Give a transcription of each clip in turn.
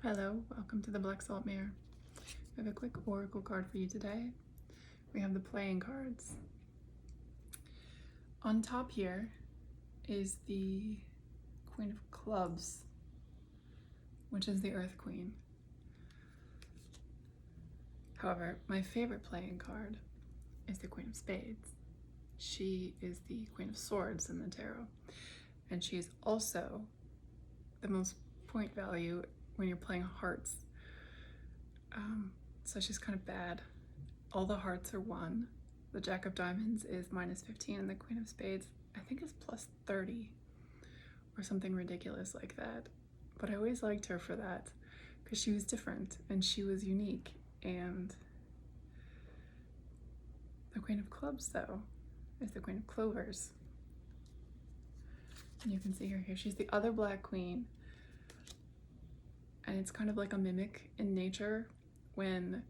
Hello, welcome to the Black Salt Mirror. We have a quick oracle card for you today. We have the playing cards. On top here is the Queen of Clubs, which is the Earth Queen. However, my favorite playing card is the Queen of Spades. She is the Queen of Swords in the tarot, and she is also the most point value when you're playing hearts. So she's kind of bad. All the hearts are 1. The Jack of Diamonds is -15, and the Queen of Spades, I think, is +30 or something ridiculous like that. But I always liked her for that because she was different and she was unique. And the Queen of Clubs, though, is the Queen of Clovers. And you can see her here. She's the other Black Queen. And it's kind of like a mimic in nature when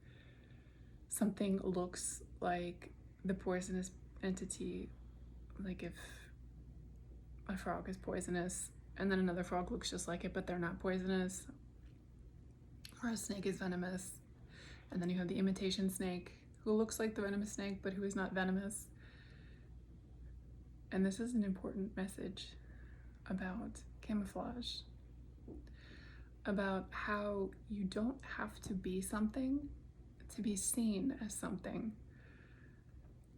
something looks like the poisonous entity, like if a frog is poisonous and then another frog looks just like it but they're not poisonous, or a snake is venomous, and then you have the imitation snake who looks like the venomous snake but who is not venomous. And this is an important message about camouflage, about how you don't have to be something to be seen as something.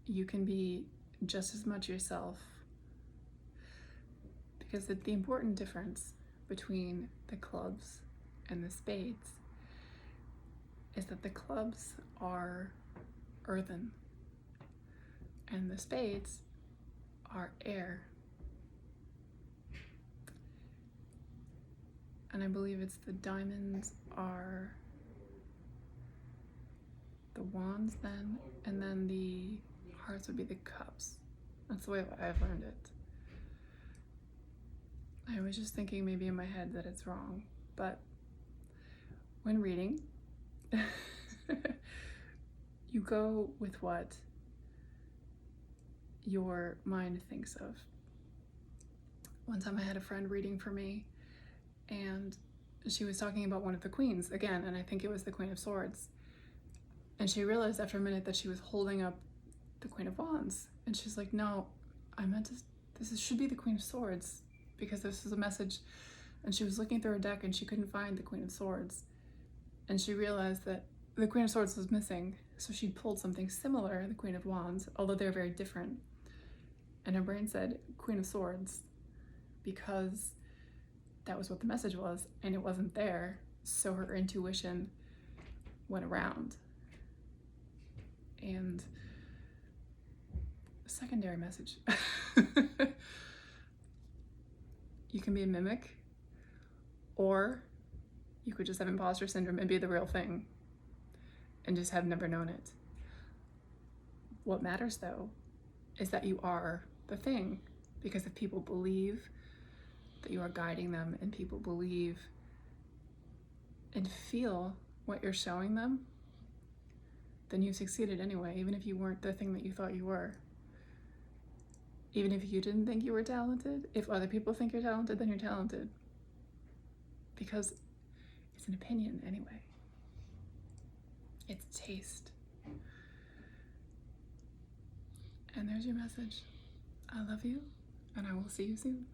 You can be just as much yourself, because the important difference between the clubs and the spades is that the clubs are earthen and the spades are air. And I believe it's the diamonds are the wands then, and then the hearts would be the cups. That's the way I've learned it. I was just thinking maybe in my head that it's wrong, but when reading, you go with what your mind thinks of. One time I had a friend reading for me, and she was talking about one of the queens again, and I think it was the Queen of Swords. And she realized after a minute that she was holding up the Queen of Wands. And she's like, no, I meant to, should be the Queen of Swords, because this is a message. And she was looking through her deck and she couldn't find the Queen of Swords. And she realized that the Queen of Swords was missing. So she pulled something similar, the Queen of Wands, although they're very different. And her brain said Queen of Swords because that was what the message was, and it wasn't there. So her intuition went around. And secondary message. You can be a mimic, or you could just have imposter syndrome and be the real thing and just have never known it. What matters, though, is that you are the thing, because if people believe that you are guiding them and people believe and feel what you're showing them, then you succeeded anyway, even if you weren't the thing that you thought you were. Even if you didn't think you were talented, if other people think you're talented, then you're talented. Because it's an opinion anyway. It's taste. And there's your message. I love you, and I will see you soon.